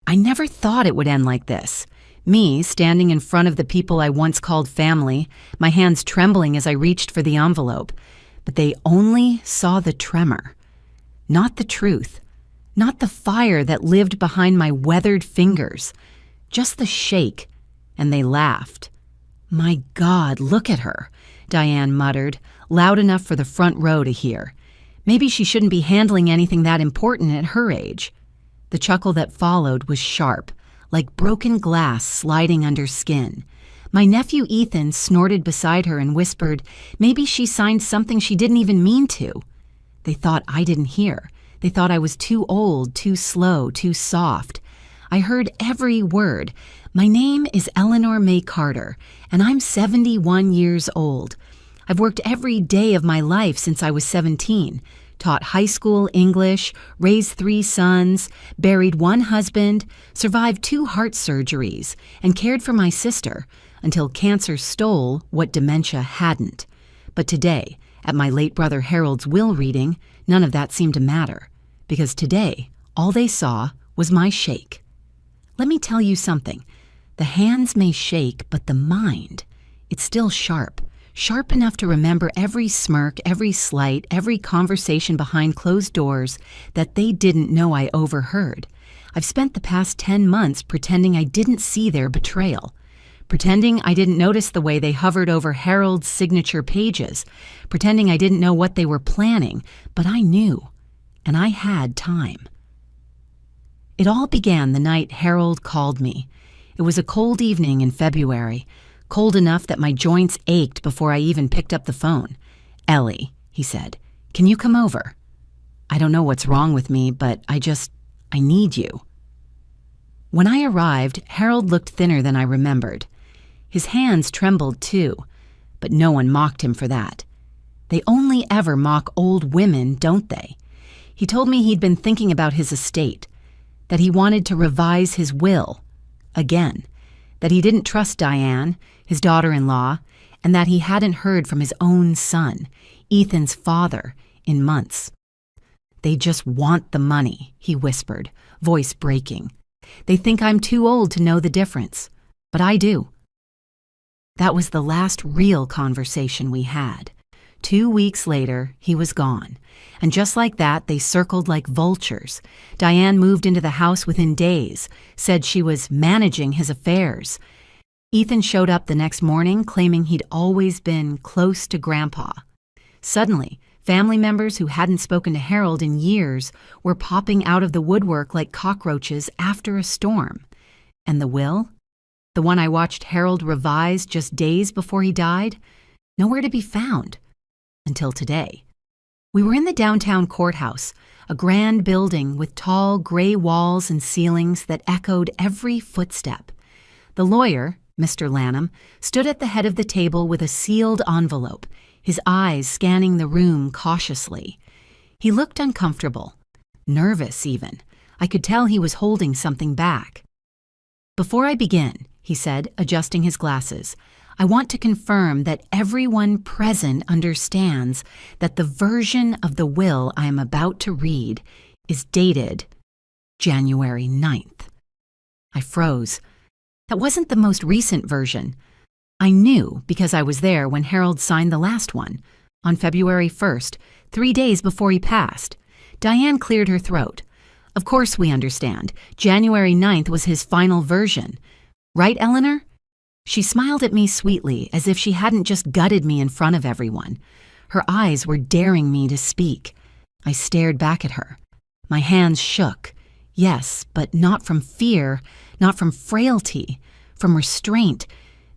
I never thought it would end like this. Me, standing in front of the people I once called family, my hands trembling as I reached for the envelope. But they only saw the tremor, not the truth, not the fire that lived behind my weathered fingers, just the shake, and they laughed. "My God, look at her," Diane muttered, loud enough for the front row to hear. Maybe she shouldn't be handling anything that important at her age. The chuckle that followed was sharp, like broken glass sliding under skin. My nephew Ethan snorted beside her and whispered, maybe she signed something she didn't even mean to. They thought I didn't hear. They thought I was too old, too slow, too soft. I heard every word. "My name is Eleanor May Carter, and I'm 71 years old. I've worked every day of my life since I was 17, taught high school English, raised 3 sons, buried 1 husband, survived 2 heart surgeries, and cared for my sister until cancer stole what dementia hadn't. But today, at my late brother Harold's will reading, none of that seemed to matter, because today, all they saw was my shake. Let me tell you something. The hands may shake, but the mind, it's still sharp. Sharp enough to remember every smirk, every slight, every conversation behind closed doors that they didn't know I overheard. I've spent the past 10 months pretending I didn't see their betrayal, pretending I didn't notice the way they hovered over Harold's signature pages, pretending I didn't know what they were planning, but I knew, and I had time. It all began the night Harold called me. It was a cold evening in February, cold enough that my joints ached before I even picked up the phone. "Ellie," he said, "can you come over? I don't know what's wrong with me, but I need you." When I arrived, Harold looked thinner than I remembered. His hands trembled too, but no one mocked him for that. They only ever mock old women, don't they? He told me he'd been thinking about his estate, that he wanted to revise his will, again, that he didn't trust Diane, his daughter-in-law, and that he hadn't heard from his own son, Ethan's father, in months. "They just want the money," he whispered, voice breaking. "They think I'm too old to know the difference, but I do." That was the last real conversation we had. 2 weeks later, he was gone. And just like that, they circled like vultures. Diane moved into the house within days, said she was managing his affairs. Ethan showed up the next morning claiming he'd always been close to Grandpa. Suddenly, family members who hadn't spoken to Harold in years were popping out of the woodwork like cockroaches after a storm. And the will? The one I watched Harold revise just days before he died? Nowhere to be found. Until today. We were in the downtown courthouse, a grand building with tall gray walls and ceilings that echoed every footstep. The lawyer, Mr. Lanham, stood at the head of the table with a sealed envelope, his eyes scanning the room cautiously. He looked uncomfortable, nervous even. I could tell he was holding something back. "Before I begin," he said, adjusting his glasses, "I want to confirm that everyone present understands that the version of the will I am about to read is dated January 9th. I froze. That wasn't the most recent version. I knew because I was there when Harold signed the last one, on February 1st, 3 days before he passed. Diane cleared her throat. "Of course we understand. January 9th was his final version. Right, Eleanor?" She smiled at me sweetly, as if she hadn't just gutted me in front of everyone. Her eyes were daring me to speak. I stared back at her. My hands shook. Yes, but not from fear, not from frailty, from restraint,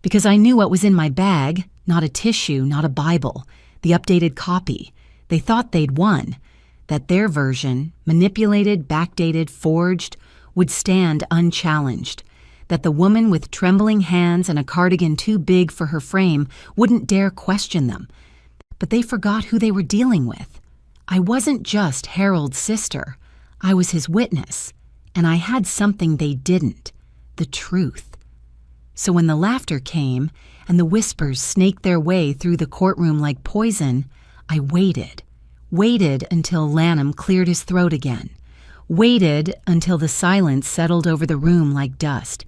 because I knew what was in my bag, not a tissue, not a Bible, the updated copy. They thought they'd won, that their version, manipulated, backdated, forged, would stand unchallenged, that the woman with trembling hands and a cardigan too big for her frame wouldn't dare question them. But they forgot who they were dealing with. I wasn't just Harold's sister. I was his witness, and I had something they didn't, the truth. So when the laughter came and the whispers snaked their way through the courtroom like poison, I waited until Lanham cleared his throat again, waited until the silence settled over the room like dust,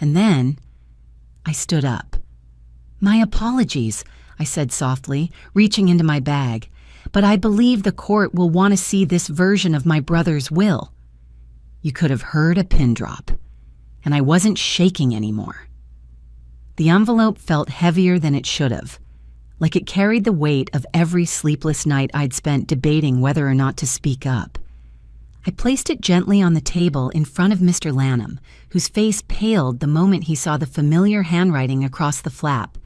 and then I stood up. "My apologies," I said softly, reaching into my bag, "but I believe the court will want to see this version of my brother's will." You could have heard a pin drop, and I wasn't shaking anymore. The envelope felt heavier than it should have, like it carried the weight of every sleepless night I'd spent debating whether or not to speak up. I placed it gently on the table in front of Mr. Lanham, whose face paled the moment he saw the familiar handwriting across the flap.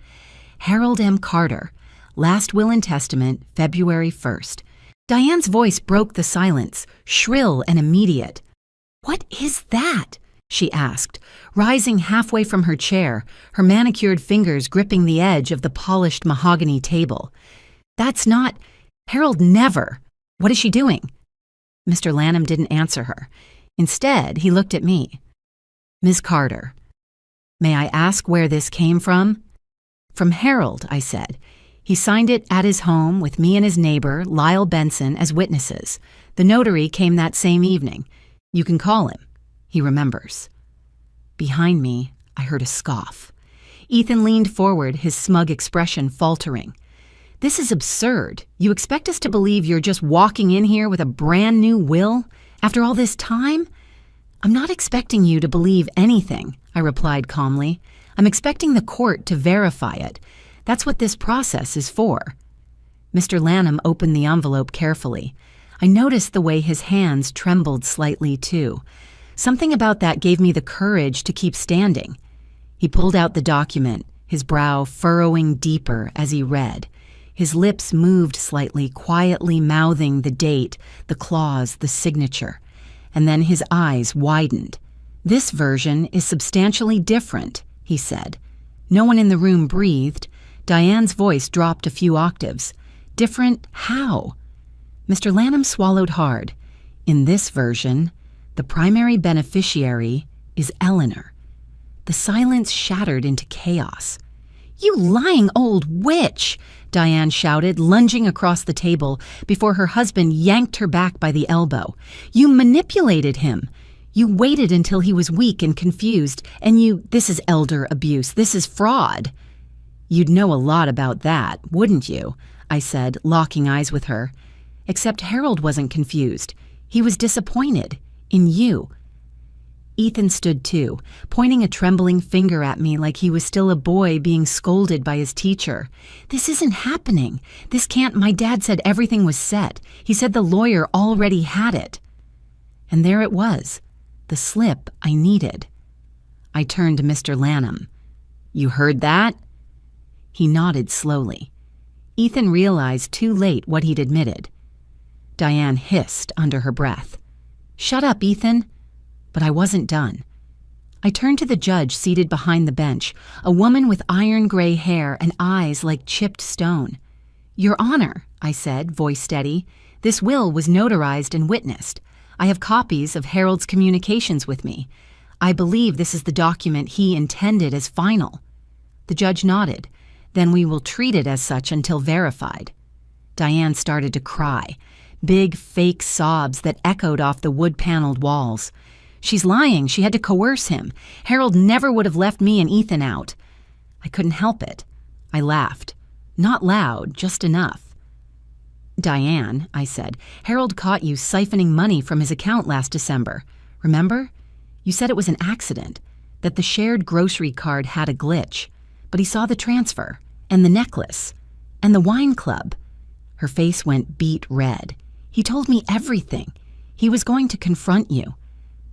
Harold M. Carter, last will and testament, February 1st. Diane's voice broke the silence, shrill and immediate. "What is that?" she asked, rising halfway from her chair, her manicured fingers gripping the edge of the polished mahogany table. "That's not... Harold never... What is she doing?" Mr. Lanham didn't answer her. Instead, he looked at me. "Ms. Carter, may I ask where this came from?" "From Harold," I said. "He signed it at his home with me and his neighbor, Lyle Benson, as witnesses. The notary came that same evening. You can call him. He remembers." Behind me, I heard a scoff. Ethan leaned forward, his smug expression faltering. "This is absurd. You expect us to believe you're just walking in here with a brand new will? After all this time?" "I'm not expecting you to believe anything," I replied calmly. "I'm expecting the court to verify it. That's what this process is for." Mr. Lanham opened the envelope carefully. I noticed the way his hands trembled slightly, too. Something about that gave me the courage to keep standing. He pulled out the document, his brow furrowing deeper as he read. His lips moved slightly, quietly mouthing the date, the clause, the signature. And then his eyes widened. "This version is substantially different," he said. No one in the room breathed. Diane's voice dropped a few octaves. "Different how?" Mr. Lanham swallowed hard. "In this version, the primary beneficiary is Eleanor." The silence shattered into chaos. "You lying old witch!" Diane shouted, lunging across the table before her husband yanked her back by the elbow. "You manipulated him. You waited until he was weak and confused, and this is elder abuse. This is fraud." "You'd know a lot about that, wouldn't you?" I said, locking eyes with her. "Except Harold wasn't confused. He was disappointed. In you." Ethan stood too, pointing a trembling finger at me like he was still a boy being scolded by his teacher. "This isn't happening. This can't. My dad said everything was set. He said the lawyer already had it." And there it was, the slip I needed. I turned to Mr. Lanham. "You heard that?" He nodded slowly. Ethan realized too late what he'd admitted. Diane hissed under her breath. "Shut up, Ethan." But I wasn't done. I turned to the judge seated behind the bench, a woman with iron gray hair and eyes like chipped stone. "Your Honor," I said, voice steady, "this will was notarized and witnessed. I have copies of Harold's communications with me. I believe this is the document he intended as final." The judge nodded. "Then we will treat it as such until verified." Diane started to cry, big fake sobs that echoed off the wood-paneled walls. "She's lying. She had to coerce him. Harold never would have left me and Ethan out." I couldn't help it. I laughed. Not loud, just enough. "Diane," I said, "Harold caught you siphoning money from his account last December. Remember? You said it was an accident, that the shared grocery card had a glitch, but he saw the transfer, and the necklace, and the wine club." Her face went beet red. "He told me everything. He was going to confront you.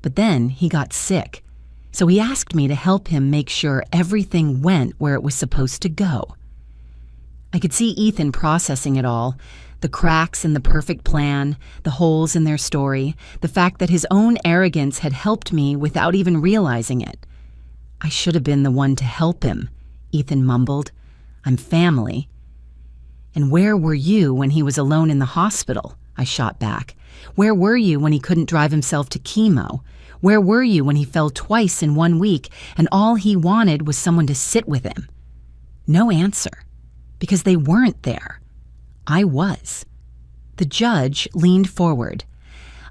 But then he got sick, so he asked me to help him make sure everything went where it was supposed to go." I could see Ethan processing it all, the cracks in the perfect plan, the holes in their story, the fact that his own arrogance had helped me without even realizing it. "I should have been the one to help him," Ethan mumbled. "I'm family." "And where were you when he was alone in the hospital?" I shot back. "Where were you when he couldn't drive himself to chemo? Where were you when he fell twice in 1 week and all he wanted was someone to sit with him?" No answer, because they weren't there. I was. The judge leaned forward.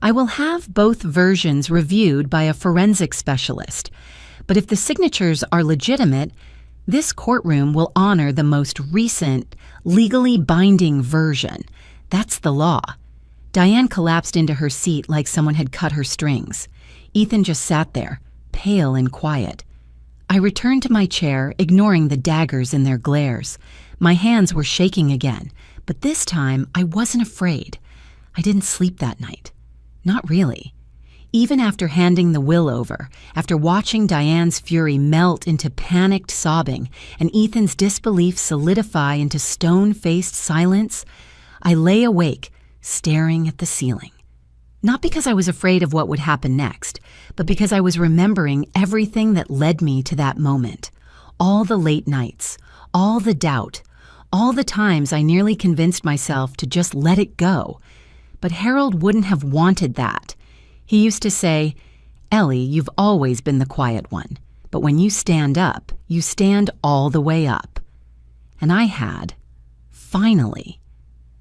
I will have both versions reviewed by a forensic specialist, but if the signatures are legitimate, this courtroom will honor the most recent, legally binding version. That's the law. Diane collapsed into her seat like someone had cut her strings. Ethan just sat there, pale and quiet. I returned to my chair, ignoring the daggers in their glares. My hands were shaking again, but this time I wasn't afraid. I didn't sleep that night. Not really. Even after handing the will over, after watching Diane's fury melt into panicked sobbing and Ethan's disbelief solidify into stone-faced silence, I lay awake, staring at the ceiling. Not because I was afraid of what would happen next, but because I was remembering everything that led me to that moment. All the late nights, all the doubt, all the times I nearly convinced myself to just let it go. But Harold wouldn't have wanted that. He used to say, "Ellie, you've always been the quiet one, but when you stand up, you stand all the way up." And I had. Finally.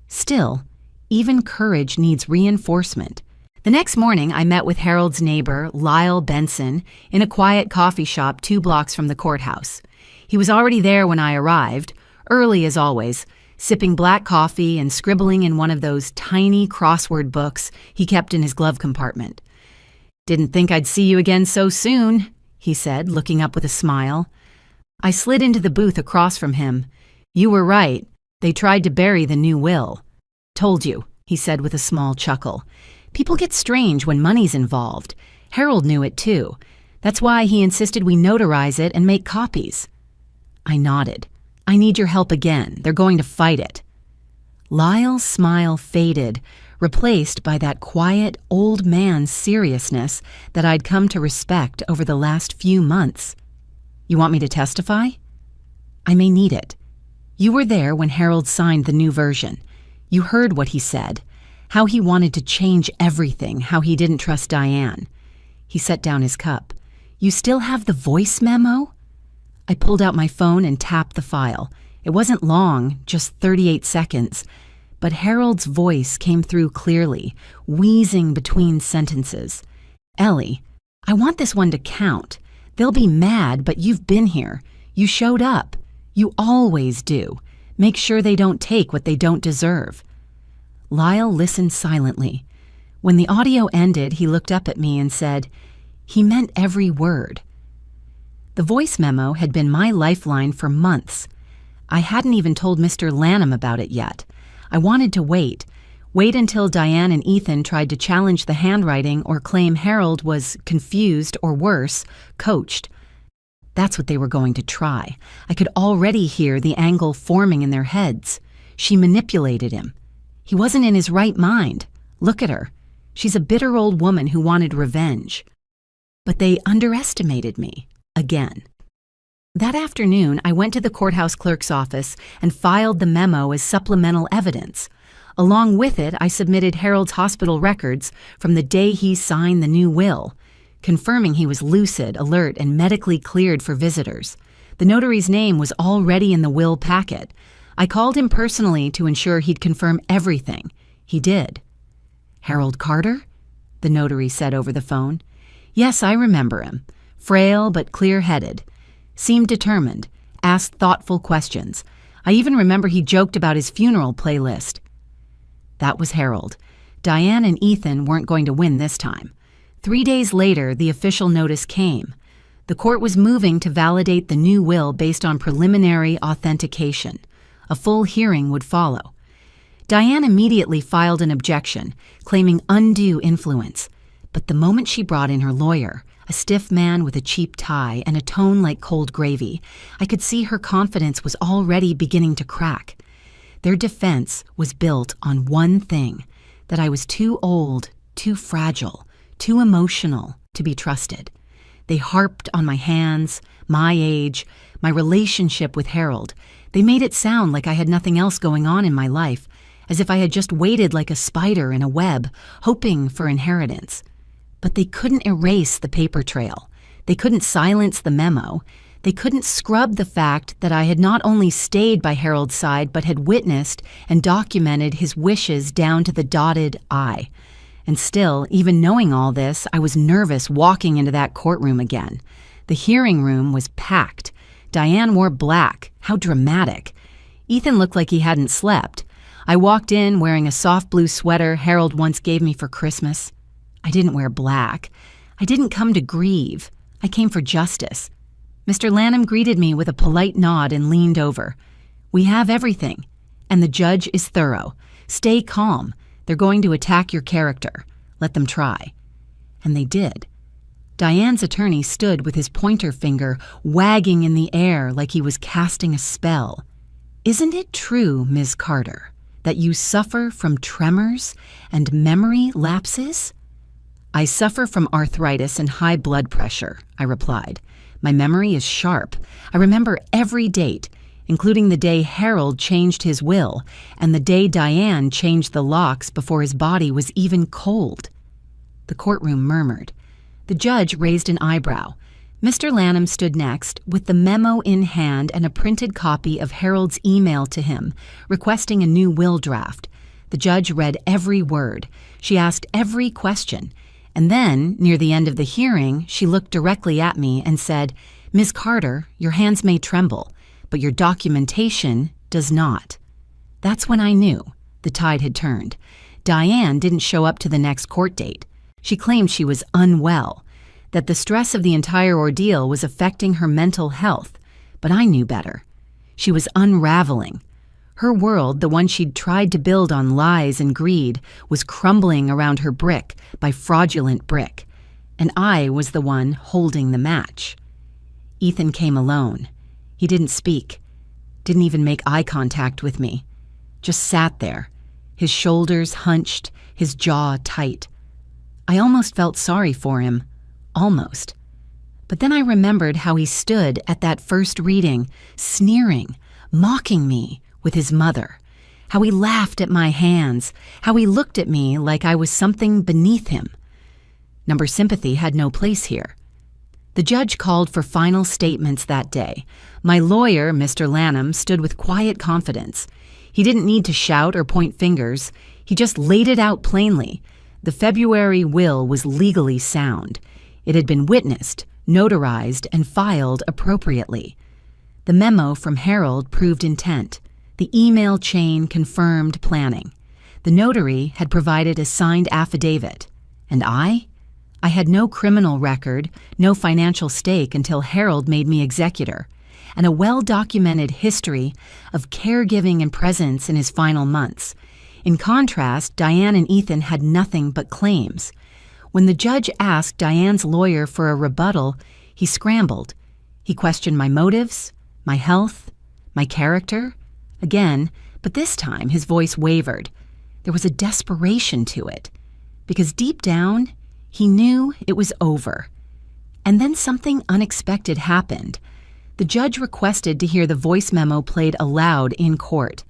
Still, even courage needs reinforcement. The next morning, I met with Harold's neighbor, Lyle Benson, in a quiet coffee shop 2 blocks from the courthouse. He was already there when I arrived, early as always, sipping black coffee and scribbling in one of those tiny crossword books he kept in his glove compartment. "Didn't think I'd see you again so soon," he said, looking up with a smile. I slid into the booth across from him. "You were right. They tried to bury the new will." "Told you," he said with a small chuckle. "People get strange when money's involved. Harold knew it too. That's why he insisted we notarize it and make copies." I nodded. "I need your help again. They're going to fight it." Lyle's smile faded, replaced by that quiet, old man seriousness that I'd come to respect over the last few months. "You want me to testify?" "I may need it. You were there when Harold signed the new version. You heard what he said, how he wanted to change everything, how he didn't trust Diane." He set down his cup. "You still have the voice memo?" I pulled out my phone and tapped the file. It wasn't long, just 38 seconds, but Harold's voice came through clearly, wheezing between sentences. "Ellie, I want this one to count. They'll be mad, but you've been here. You showed up. You always do. Make sure they don't take what they don't deserve." Lyle listened silently. When the audio ended, he looked up at me and said, "He meant every word." The voice memo had been my lifeline for months. I hadn't even told Mr. Lanham about it yet. I wanted to wait until Diane and Ethan tried to challenge the handwriting or claim Harold was confused or worse, coached. That's what they were going to try. I could already hear the angle forming in their heads. She manipulated him. He wasn't in his right mind. Look at her. She's a bitter old woman who wanted revenge. But they underestimated me. Again. That afternoon, I went to the courthouse clerk's office and filed the memo as supplemental evidence. Along with it, I submitted Harold's hospital records from the day he signed the new will, confirming he was lucid, alert, and medically cleared for visitors. The notary's name was already in the will packet. I called him personally to ensure he'd confirm everything. He did. "Harold Carter?" the notary said over the phone. "Yes, I remember him. Frail but clear-headed. Seemed determined. Asked thoughtful questions. I even remember he joked about his funeral playlist." That was Harold. Diane and Ethan weren't going to win this time. 3 days later, the official notice came. The court was moving to validate the new will based on preliminary authentication. A full hearing would follow. Diane immediately filed an objection, claiming undue influence. But the moment she brought in her lawyer, a stiff man with a cheap tie and a tone like cold gravy, I could see her confidence was already beginning to crack. Their defense was built on one thing, that I was too old, too fragile, too emotional to be trusted. They harped on my hands, my age, my relationship with Harold. They made it sound like I had nothing else going on in my life, as if I had just waited like a spider in a web, hoping for inheritance. But they couldn't erase the paper trail. They couldn't silence the memo. They couldn't scrub the fact that I had not only stayed by Harold's side, but had witnessed and documented his wishes down to the dotted I. And still, even knowing all this, I was nervous walking into that courtroom again. The hearing room was packed. Diane wore black. How dramatic. Ethan looked like he hadn't slept. I walked in wearing a soft blue sweater Harold once gave me for Christmas. I didn't wear black. I didn't come to grieve. I came for justice. Mr. Lanham greeted me with a polite nod and leaned over. "We have everything. And the judge is thorough. Stay calm. They're going to attack your character. Let them try." And they did. Diane's attorney stood with his pointer finger wagging in the air like he was casting a spell. "Isn't it true, Ms. Carter, that you suffer from tremors and memory lapses?" "I suffer from arthritis and high blood pressure," I replied. "My memory is sharp. I remember every date, including the day Harold changed his will and the day Diane changed the locks before his body was even cold." The courtroom murmured. The judge raised an eyebrow. Mr. Lanham stood next, with the memo in hand and a printed copy of Harold's email to him, requesting a new will draft. The judge read every word. She asked every question. And then, near the end of the hearing, she looked directly at me and said, "Ms. Carter, your hands may tremble, but your documentation does not." That's when I knew the tide had turned. Diane didn't show up to the next court date. She claimed she was unwell, that the stress of the entire ordeal was affecting her mental health, but I knew better. She was unraveling. Her world, the one she'd tried to build on lies and greed, was crumbling around her brick by fraudulent brick, and I was the one holding the match. Ethan came alone. He didn't speak, didn't even make eye contact with me, just sat there, his shoulders hunched, his jaw tight. I almost felt sorry for him, almost. But then I remembered how he stood at that first reading, sneering, mocking me with his mother, how he laughed at my hands, how he looked at me like I was something beneath him. Number sympathy had no place here. The judge called for final statements that day. My lawyer, Mr. Lanham, stood with quiet confidence. He didn't need to shout or point fingers. He just laid it out plainly. The February will was legally sound. It had been witnessed, notarized, and filed appropriately. The memo from Harold proved intent. The email chain confirmed planning. The notary had provided a signed affidavit. And I had no criminal record, no financial stake until Harold made me executor, and a well-documented history of caregiving and presence in his final months. In contrast, Diane and Ethan had nothing but claims. When the judge asked Diane's lawyer for a rebuttal, he scrambled. He questioned my motives, my health, my character. Again, but this time his voice wavered. There was a desperation to it, because deep down, he knew it was over. And then something unexpected happened. The judge requested to hear the voice memo played aloud in court.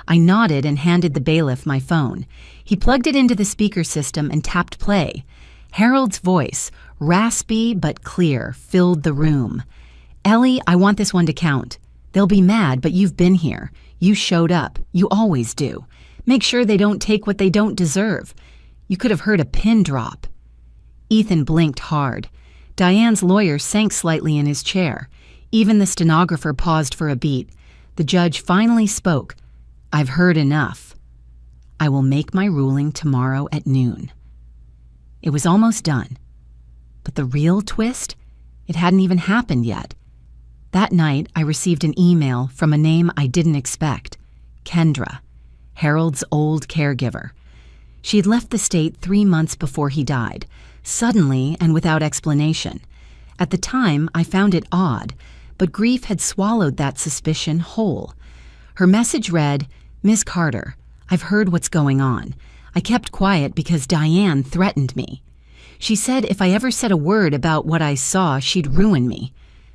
I nodded and handed the bailiff my phone. He plugged it into the speaker system and tapped play. Harold's voice, raspy but clear, filled the room. "Ellie, I want this one to count. They'll be mad, but you've been here. You showed up. You always do. Make sure they don't take what they don't deserve." You could have heard a pin drop. Ethan blinked hard. Diane's lawyer sank slightly in his chair. Even the stenographer paused for a beat. The judge finally spoke. "I've heard enough. I will make my ruling tomorrow at noon." It was almost done. But the real twist? It hadn't even happened yet. That night, I received an email from a name I didn't expect. Kendra, Harold's old caregiver. She had left the state 3 months before he died, suddenly and without explanation. At the time, I found it odd, but grief had swallowed that suspicion whole. Her message read, "Ms. Carter, I've heard what's going on. I kept quiet because Diane threatened me. She said if I ever said a word about what I saw, she'd ruin me.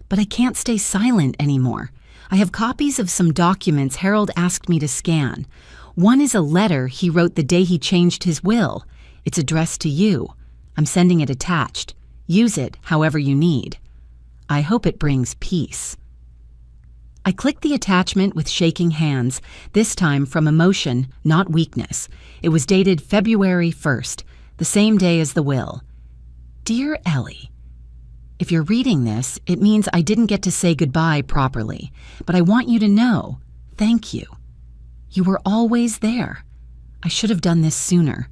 But I can't stay silent anymore. I have copies of some documents Harold asked me to scan. One is a letter he wrote the day he changed his will. It's addressed to you. I'm sending it attached. Use it however you need. I hope it brings peace." I clicked the attachment with shaking hands, this time from emotion, not weakness. It was dated February 1st, the same day as the will. Dear Ellie, if you're reading this, it means I didn't get to say goodbye properly, but I want you to know, thank you. You were always there. I should have done this sooner.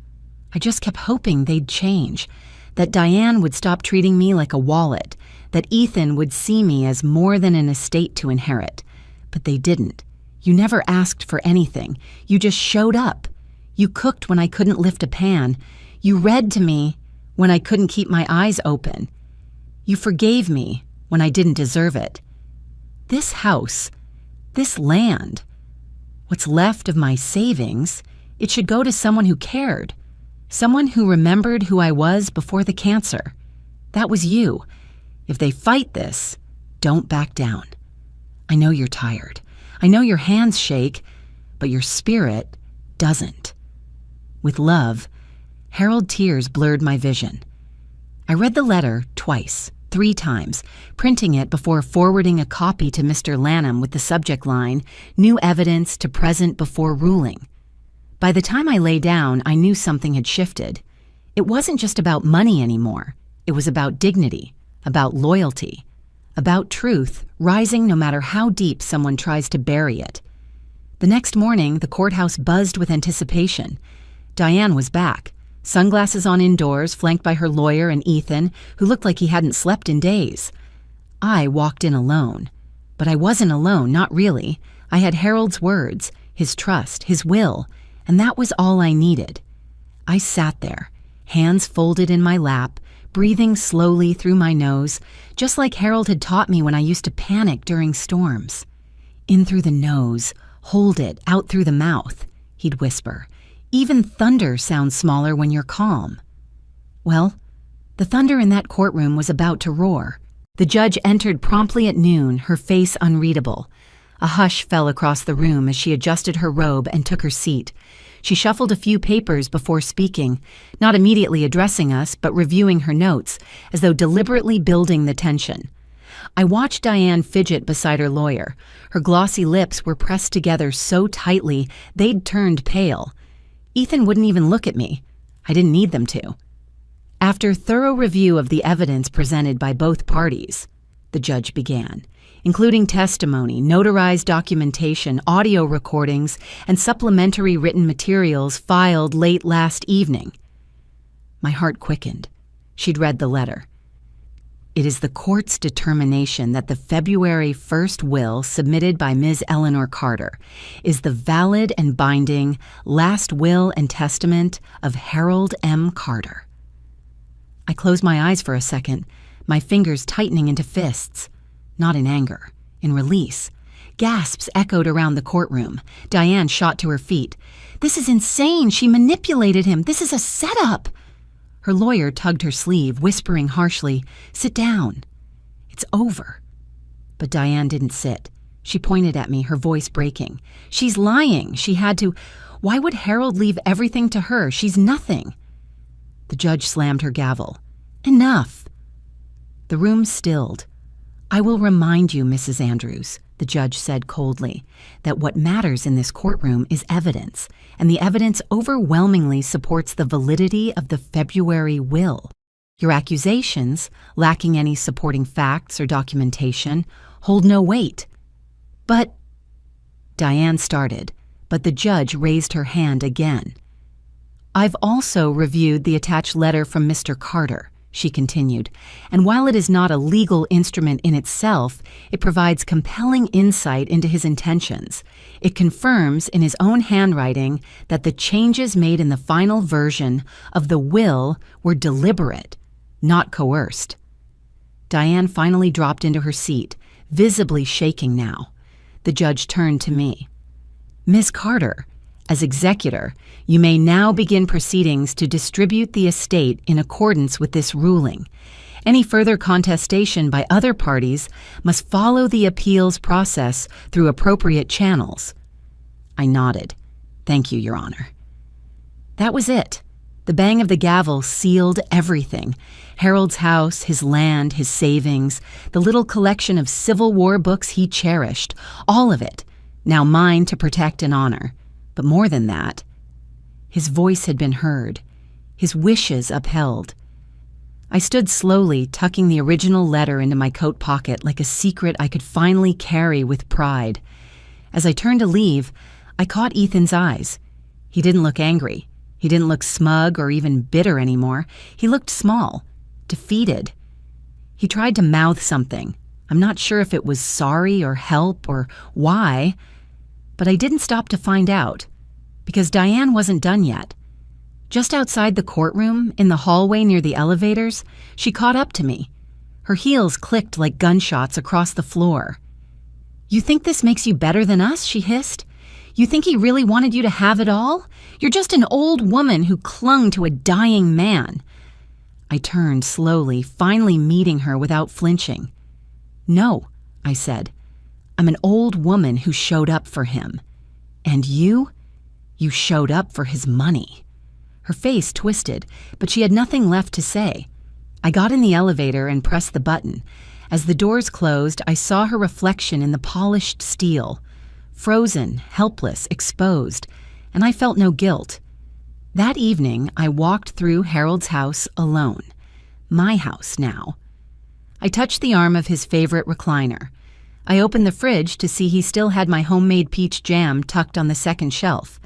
I just kept hoping they'd change, that Diane would stop treating me like a wallet, that Ethan would see me as more than an estate to inherit. But they didn't. You never asked for anything. You just showed up. You cooked when I couldn't lift a pan. You read to me when I couldn't keep my eyes open. You forgave me when I didn't deserve it. This house, this land, what's left of my savings, it should go to someone who cared, someone who remembered who I was before the cancer. That was you. If they fight this, don't back down. I know you're tired. I know your hands shake, but your spirit doesn't. With love, Harold. Tears blurred my vision. I read the letter twice, 3 times, printing it before forwarding a copy to Mr. Lanham with the subject line, "New evidence to present before ruling." By the time I lay down, I knew something had shifted. It wasn't just about money anymore. It was about dignity, about loyalty, about truth rising no matter how deep someone tries to bury it. The next morning, the courthouse buzzed with anticipation. Diane was back, sunglasses on indoors, flanked by her lawyer and Ethan, who looked like he hadn't slept in days. I walked in alone. But I wasn't alone, not really. I had Harold's words, his trust, his will, and that was all I needed. I sat there, hands folded in my lap, breathing slowly through my nose, just like Harold had taught me when I used to panic during storms. "In through the nose, hold it, out through the mouth," he'd whisper. "Even thunder sounds smaller when you're calm." Well, the thunder in that courtroom was about to roar. The judge entered promptly at noon, her face unreadable. A hush fell across the room as she adjusted her robe and took her seat. She shuffled a few papers before speaking, not immediately addressing us, but reviewing her notes, as though deliberately building the tension. I watched Diane fidget beside her lawyer. Her glossy lips were pressed together so tightly they'd turned pale. Ethan wouldn't even look at me. I didn't need them to. After thorough review of the evidence presented by both parties, the judge began, including testimony, notarized documentation, audio recordings, and supplementary written materials filed late last evening. My heart quickened. She'd read the letter. "It is the court's determination that the February 1st will submitted by Ms. Eleanor Carter is the valid and binding last will and testament of Harold M. Carter." I closed my eyes for a second, my fingers tightening into fists. Not in anger, in release. Gasps echoed around the courtroom. Diane shot to her feet. "This is insane! She manipulated him! This is a setup!" Her lawyer tugged her sleeve, whispering harshly, "Sit down. It's over." But Diane didn't sit. She pointed at me, her voice breaking. "She's lying. She had to. Why would Harold leave everything to her? She's nothing." The judge slammed her gavel. "Enough." The room stilled. "I will remind you, Mrs. Andrews," the judge said coldly, "that what matters in this courtroom is evidence, and the evidence overwhelmingly supports the validity of the February will. Your accusations, lacking any supporting facts or documentation, hold no weight." "But—" Diane started, but the judge raised her hand again. "I've also reviewed the attached letter from Mr. Carter," she continued, "and while it is not a legal instrument in itself, it provides compelling insight into his intentions. It confirms in his own handwriting that the changes made in the final version of the will were deliberate, not coerced." Diane finally dropped into her seat, visibly shaking now. The judge turned to me. "Ms. Carter, as executor, you may now begin proceedings to distribute the estate in accordance with this ruling. Any further contestation by other parties must follow the appeals process through appropriate channels." I nodded. "Thank you, Your Honor." That was it. The bang of the gavel sealed everything. Harold's house, his land, his savings, the little collection of Civil War books he cherished, all of it, now mine to protect and honor. But more than that, his voice had been heard. his wishes upheld. I stood slowly, tucking the original letter into my coat pocket like a secret I could finally carry with pride. As I turned to leave, I caught Ethan's eyes. He didn't look angry. He didn't look smug or even bitter anymore. He looked small, defeated. He tried to mouth something. I'm not sure if it was sorry or help or why, but I didn't stop to find out, because Diane wasn't done yet. Just outside the courtroom, in the hallway near the elevators, she caught up to me. Her heels clicked like gunshots across the floor. "You think this makes you better than us?" she hissed. "You think he really wanted you to have it all? You're just an old woman who clung to a dying man." I turned slowly, finally meeting her without flinching. "No," I said. "I'm an old woman who showed up for him. And you showed up for his money." Her face twisted, but she had nothing left to say. I got in the elevator and pressed the button. As the doors closed, I saw her reflection in the polished steel. Frozen, helpless, exposed, and I felt no guilt. That evening, I walked through Harold's house alone. My house now. I touched the arm of his favorite recliner. I opened the fridge to see he still had my homemade peach jam tucked on the second shelf.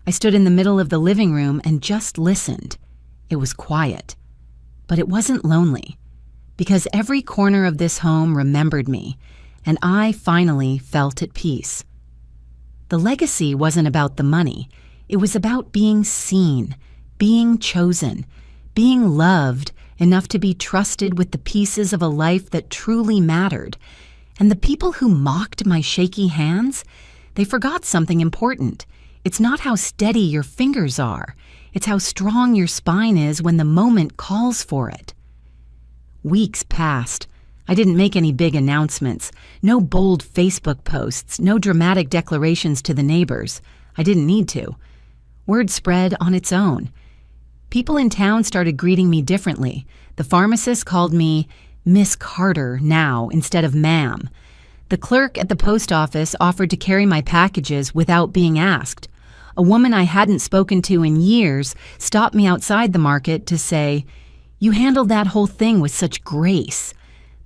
I stood in the middle of the living room and just listened. It was quiet. But it wasn't lonely, because every corner of this home remembered me, and I finally felt at peace. The legacy wasn't about the money. It was about being seen, being chosen, being loved enough to be trusted with the pieces of a life that truly mattered. And the people who mocked my shaky hands, they forgot something important. It's not how steady your fingers are. It's how strong your spine is when the moment calls for it. Weeks passed. I didn't make any big announcements. No bold Facebook posts, no dramatic declarations to the neighbors. I didn't need to. Word spread on its own. People in town started greeting me differently. The pharmacist called me Miss Carter now instead of ma'am. The clerk at the post office offered to carry my packages without being asked. A woman I hadn't spoken to in years stopped me outside the market to say, "You handled that whole thing with such grace."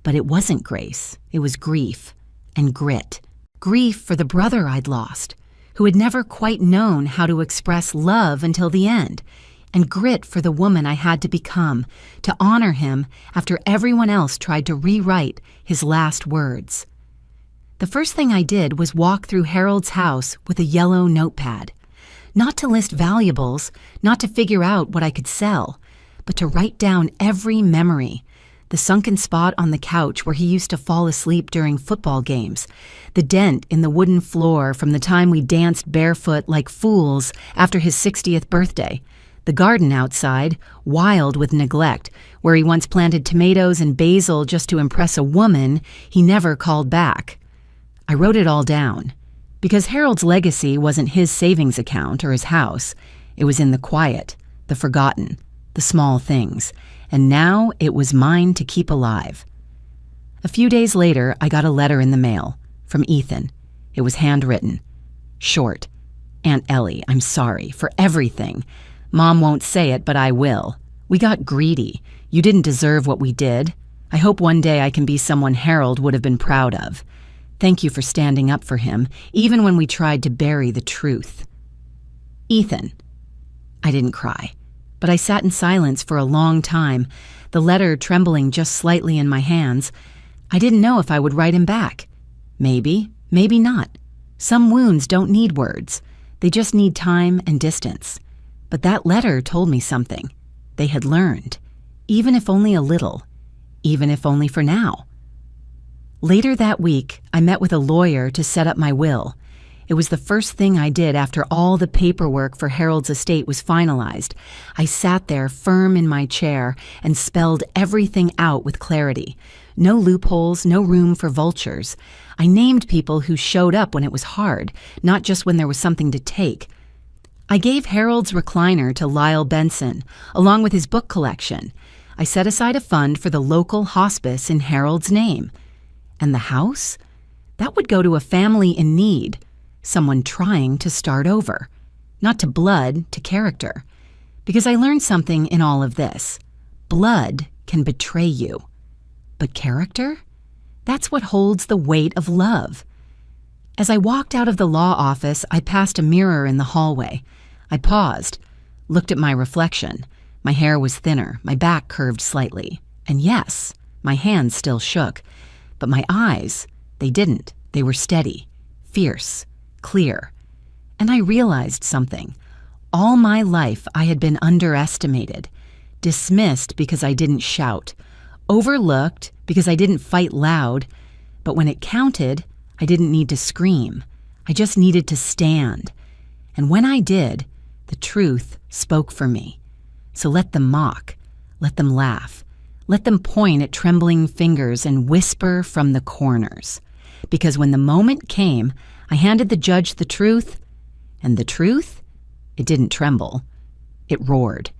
But it wasn't grace. It was grief and grit. Grief for the brother I'd lost, who had never quite known how to express love until the end, and grit for the woman I had to become, to honor him after everyone else tried to rewrite his last words. The first thing I did was walk through Harold's house with a yellow notepad. Not to list valuables, not to figure out what I could sell, but to write down every memory. The sunken spot on the couch where he used to fall asleep during football games. The dent in the wooden floor from the time we danced barefoot like fools after his 60th birthday. The garden outside, wild with neglect, where he once planted tomatoes and basil just to impress a woman he never called back. I wrote it all down, because Harold's legacy wasn't his savings account or his house. It was in the quiet, the forgotten, the small things, and now it was mine to keep alive. A few days later, I got a letter in the mail from Ethan. It was handwritten. Short. "Aunt Ellie, I'm sorry for everything. Mom won't say it, but I will. We got greedy. You didn't deserve what we did. I hope one day I can be someone Harold would have been proud of. Thank you for standing up for him, even when we tried to bury the truth. Ethan." I didn't cry, but I sat in silence for a long time, the letter trembling just slightly in my hands. I didn't know if I would write him back. Maybe, maybe not. Some wounds don't need words. They just need time and distance. But that letter told me something. They had learned, even if only a little, even if only for now. Later that week, I met with a lawyer to set up my will. It was the first thing I did after all the paperwork for Harold's estate was finalized. I sat there firm in my chair and spelled everything out with clarity. No loopholes, no room for vultures. I named people who showed up when it was hard, not just when there was something to take. I gave Harold's recliner to Lyle Benson, along with his book collection. I set aside a fund for the local hospice in Harold's name. And the house? That would go to a family in need, someone trying to start over. Not to blood, to character. Because I learned something in all of this. Blood can betray you. But character? That's what holds the weight of love. As I walked out of the law office, I passed a mirror in the hallway. I paused, looked at my reflection. My hair was thinner, my back curved slightly. And yes, my hands still shook. But my eyes, they didn't. They were steady, fierce, clear. And I realized something. All my life I had been underestimated, dismissed because I didn't shout, overlooked because I didn't fight loud. But when it counted, I didn't need to scream. I just needed to stand. And when I did, the truth spoke for me. So let them mock, let them laugh, let them point at trembling fingers and whisper from the corners. Because when the moment came, I handed the judge the truth, and the truth, it didn't tremble. It roared.